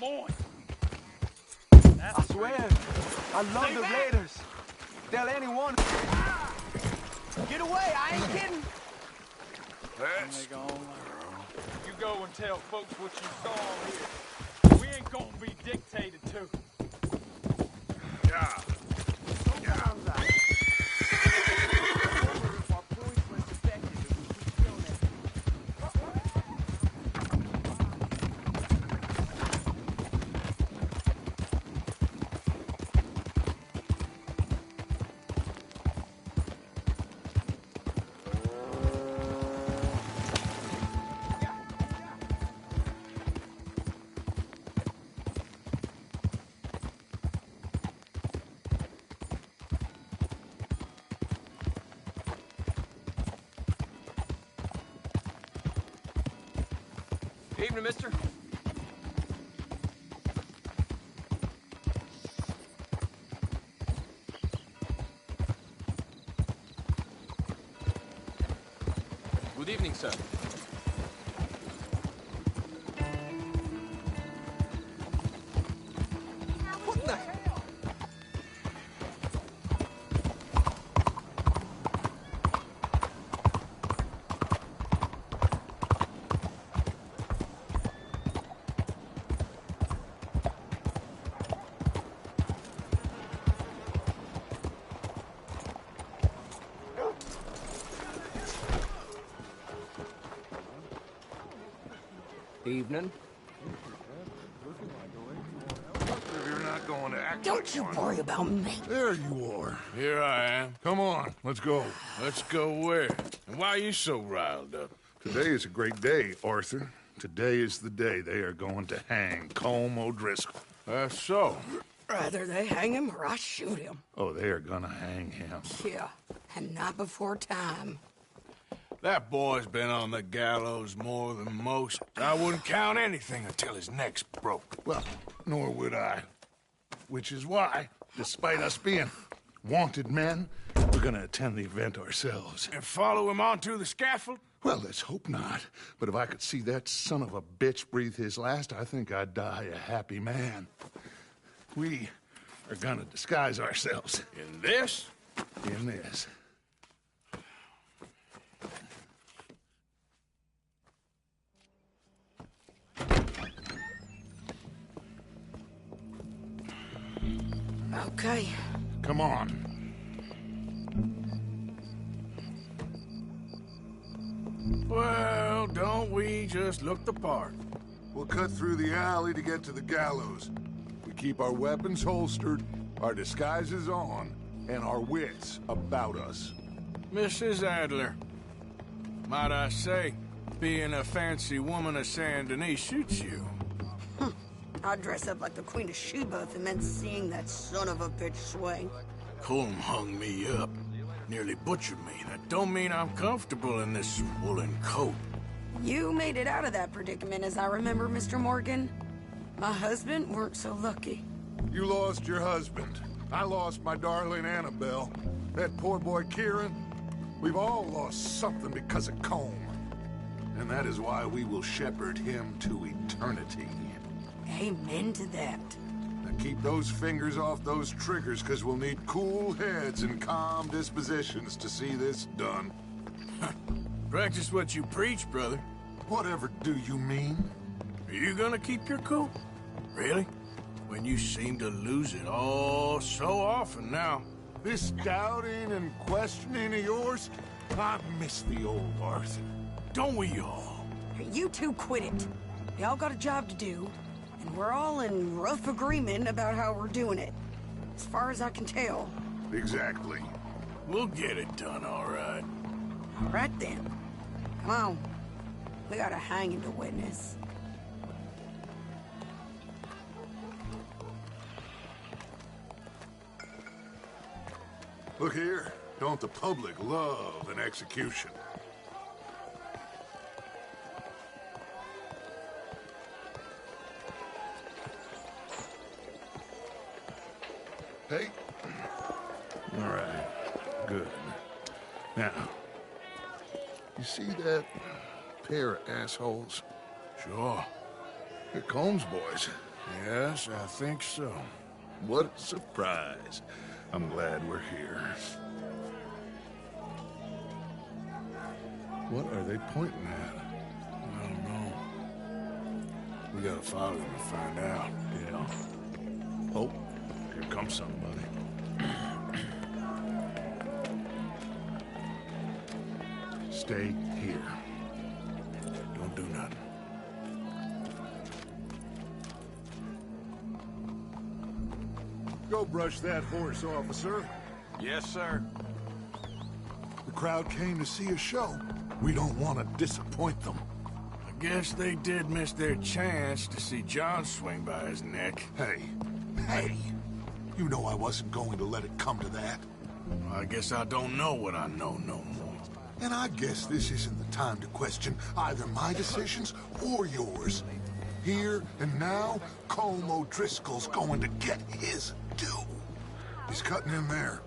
Moin. I swear, I love the Raiders. Tell anyone. Get away, I ain't kidding. Let's go. You go and tell folks what you saw here. We ain't gonna be dictated to. Yeah. Evening, mister. Good evening, sir. What the hell? Evening. If you're not going to act Don't like you one. worry about me. There you are. Here I am. Come on, let's go. Let's go where? And why are you so riled up? Today is a great day, Arthur. Today is the day they are going to hang Colm O'Driscoll. That's so. Rather they hang him or I shoot him. Oh, they are gonna hang him. Yeah, and not before time. That boy's been on the gallows more than most. I wouldn't count anything until his neck's broke. Well, nor would I. Which is why, despite us being wanted men, we're gonna attend the event ourselves. And follow him onto the scaffold? Well, let's hope not. But if I could see that son of a bitch breathe his last, I think I'd die a happy man. We are gonna disguise ourselves In this? in this. Okay. Come on. Well, don't we just look the part? We'll cut through the alley to get to the gallows. We keep our weapons holstered, our disguises on, and our wits about us. Mrs. Adler, might I say, being a fancy woman of Saint Denis suits you. I'd dress up like the Queen of Sheba if it meant seeing that son of a bitch swing. Colm hung me up, nearly butchered me. That don't mean I'm comfortable in this woolen coat. You made it out of that predicament, as I remember, Mr. Morgan. My husband weren't so lucky. You lost your husband. I lost my darling Annabelle. That poor boy Kieran. We've all lost something because of Colm. And that is why we will shepherd him to eternity. Amen to that. Now keep those fingers off those triggers, because we'll need cool heads and calm dispositions to see this done. Practice what you preach, brother. Whatever do you mean? Are you gonna keep your cool? Really? When you seem to lose it all so often now. This doubting and questioning of yours, I miss the old Arthur. Don't we all? You two quit it. We all got a job to do, and we're all in rough agreement about how we're doing it. As far as I can tell. Exactly. We'll get it done, all right. All right then. Come on. We got a hanging to witness. Look here. Don't the public love an execution? Hey. All right. Good. Now, you see that pair of assholes? Sure. They're Combs boys. Yes, I think so. What a surprise. I'm glad we're here. What are they pointing at? I don't know. We gotta follow them and find out. Yeah. Oh, here comes somebody. Stay here. Don't do nothing. Go brush that horse, officer. Yes, sir. The crowd came to see a show. We don't want to disappoint them. I guess they did miss their chance to see John swing by his neck. Hey, you know I wasn't going to let it come to that. I guess I don't know what I know no more. And I guess this isn't the time to question either my decisions or yours. Here and now, Colm O'Driscoll's going to get his due. He's cutting in there.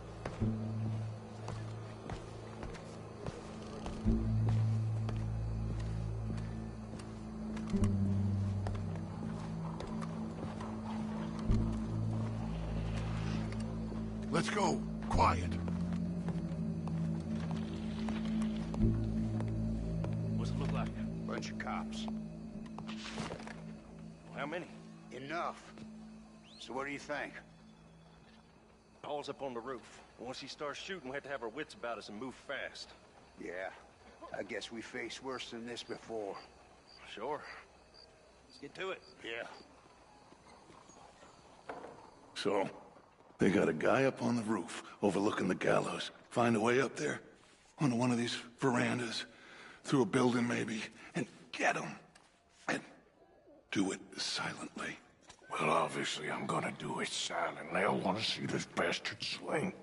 Let's go. Quiet. What's it look like? Bunch of cops. How many? Enough. So what do you think? Paul's up on the roof. Once he starts shooting, we have to have our wits about us and move fast. Yeah. I guess we faced worse than this before. Sure. Let's get to it. Yeah. So, they got a guy up on the roof overlooking the gallows. Find a way up there, onto one of these verandas, through a building maybe, and get him. And do it silently. Well, obviously I'm gonna do it silently. I want to see this bastard swing.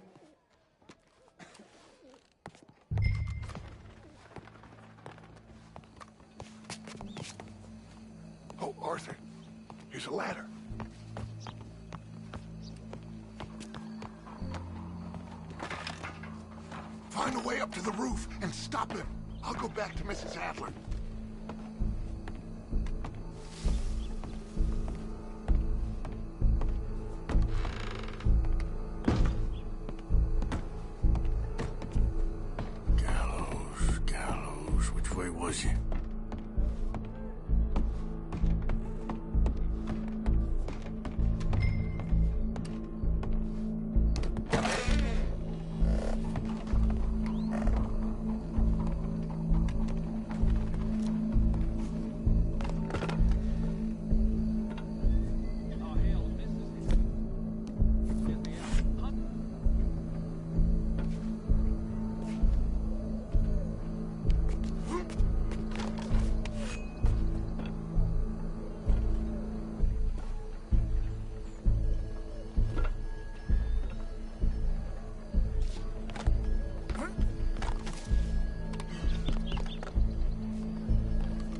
Oh, Arthur, here's a ladder. Find a way up to the roof and stop him. I'll go back to Mrs. Adler. Gallows, which way was he?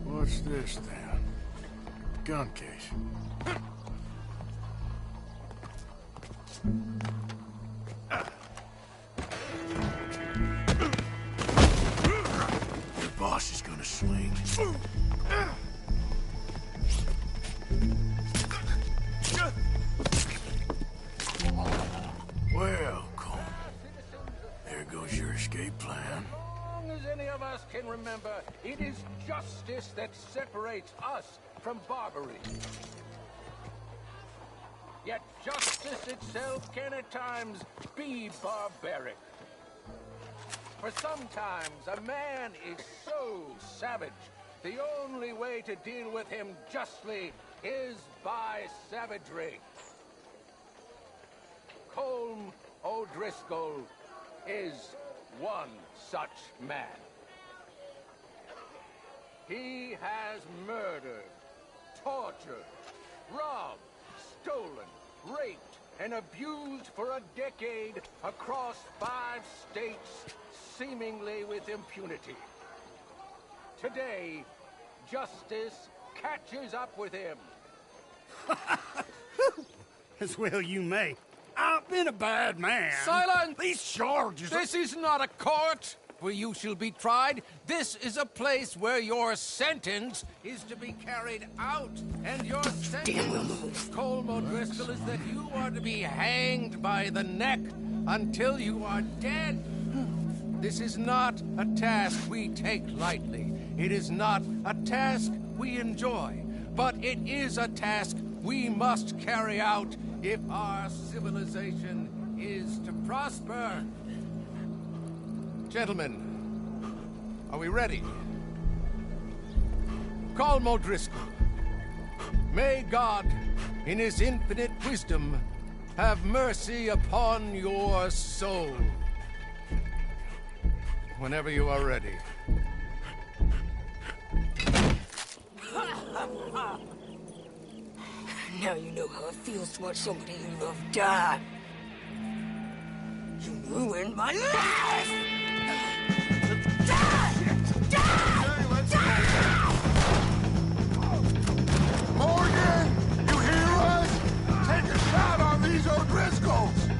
What's this, then? Gun case. Your boss is gonna swing. Well, Colm, there goes your escape plan. As long as any of us can remember, it is justice that separates us from barbarity. Yet justice itself can at times be barbaric. For sometimes a man is so savage, the only way to deal with him justly is by savagery. Colm O'Driscoll is one such man. He has murdered, tortured, robbed, stolen, raped, and abused for a decade across 5 states, seemingly with impunity. Today, justice catches up with him. As well you may. I've been a bad man. Silence! These charges... This is not a court! where you shall be tried. This is a place where your sentence is to be carried out. And your sentence, Colm O'Driscoll, is that you are to be hanged by the neck until you are dead. This is not a task we take lightly. It is not a task we enjoy. But it is a task we must carry out if our civilization is to prosper. Gentlemen, are we ready? Colm O'Driscoll, may God, in his infinite wisdom, have mercy upon your soul. Whenever you are ready. Now you know how it feels to watch somebody you love die. You ruined my life! Morgan, you hear us? Take a shot on these O'Driscolls!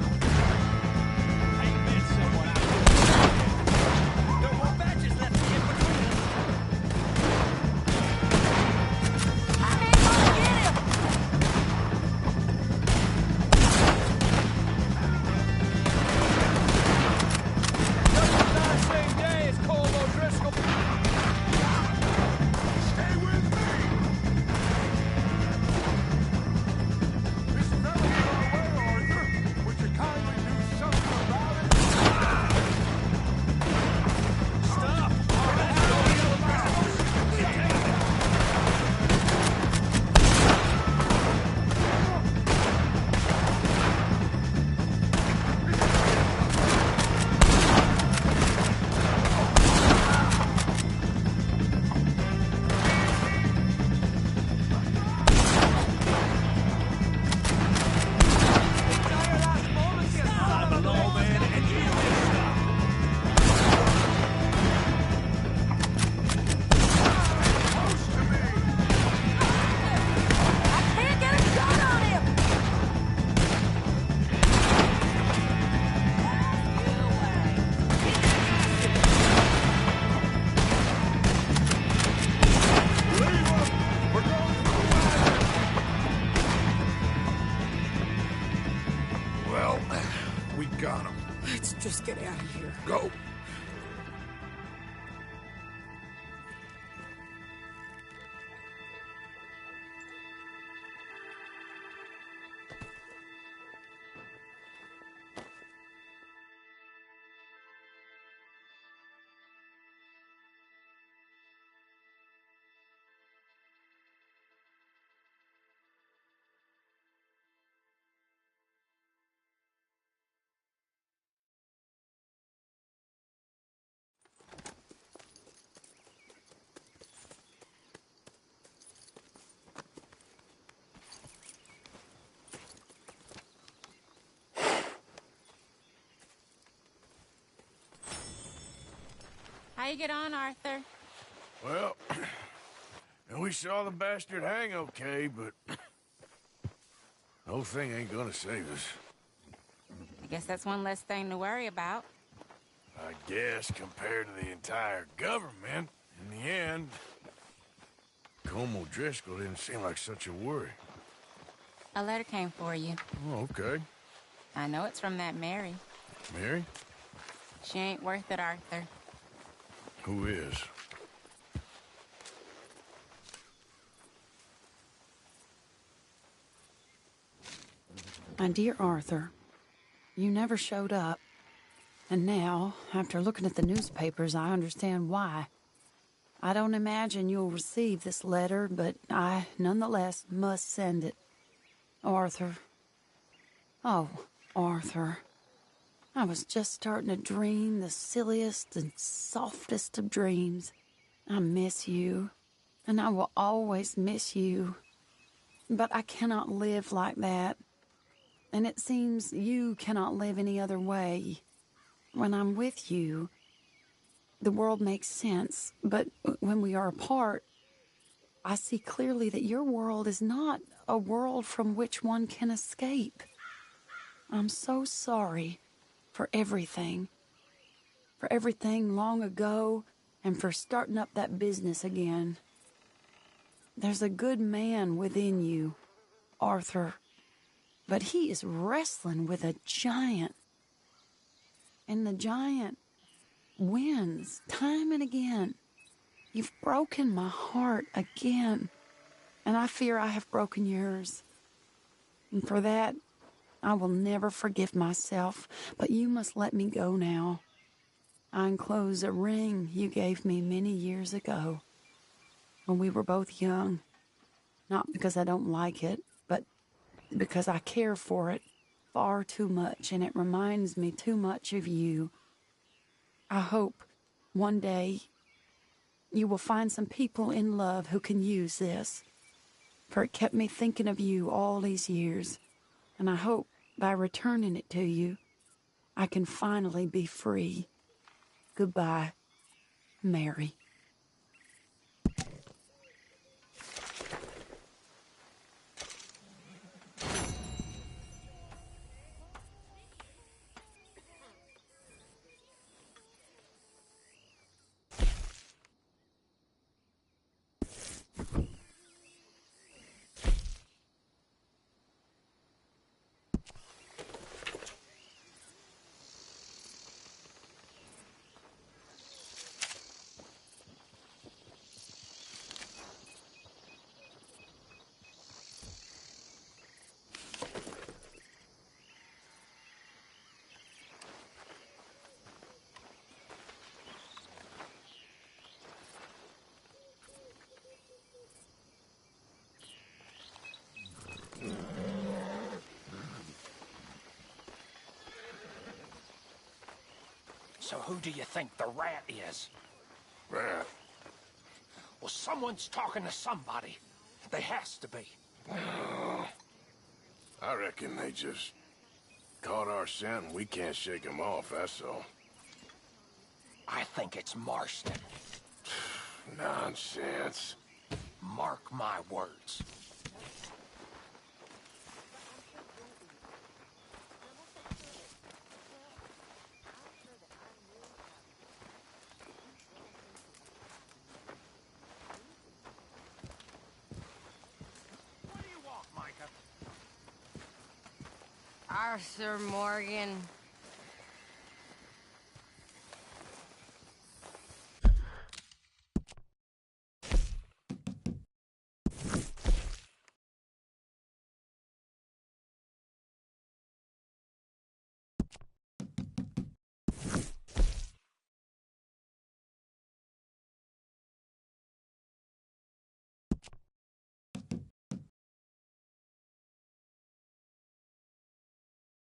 I met someone out there. No more batches left to get between us. I ain't gonna get him! Same day as Colm O'Driscoll. Stay with me! This fell in our way, Arthur. Would you kindly do something about it? Stop! Well, we got him. Let's just get out of here. Go. How you get on, Arthur? Well, and we saw the bastard hang okay, but the whole thing ain't gonna save us. I guess that's one less thing to worry about. I guess compared to the entire government, in the end, Colm O'Driscoll didn't seem like such a worry. A letter came for you. Oh, okay. I know it's from that Mary. Mary? She ain't worth it, Arthur. Who is? My dear Arthur, you never showed up. And now, after looking at the newspapers, I understand why. I don't imagine you'll receive this letter, but I, nonetheless, must send it. Arthur. Oh, Arthur. I was just starting to dream the silliest and softest of dreams. I miss you, and I will always miss you. But I cannot live like that. And it seems you cannot live any other way. When I'm with you, the world makes sense. But when we are apart, I see clearly that your world is not a world from which one can escape. I'm so sorry for everything. for everything long ago and for starting up that business again. There's a good man within you, Arthur, but he is wrestling with a giant. And the giant wins time and again. You've broken my heart again, and I fear I have broken yours. And for that, I will never forgive myself, but you must let me go now. I enclose a ring you gave me many years ago, when we were both young. Not because I don't like it, but because I care for it far too much, and it reminds me too much of you. I hope one day you will find some people in love who can use this, for it kept me thinking of you all these years, and I hope by returning it to you, I can finally be free. Goodbye, Mary. So who do you think the rat is? Rat? Well, someone's talking to somebody. There has to be. I reckon they just caught our scent and we can't shake them off, that's all. I think it's Marston. Nonsense. Mark my words. Arthur Morgan.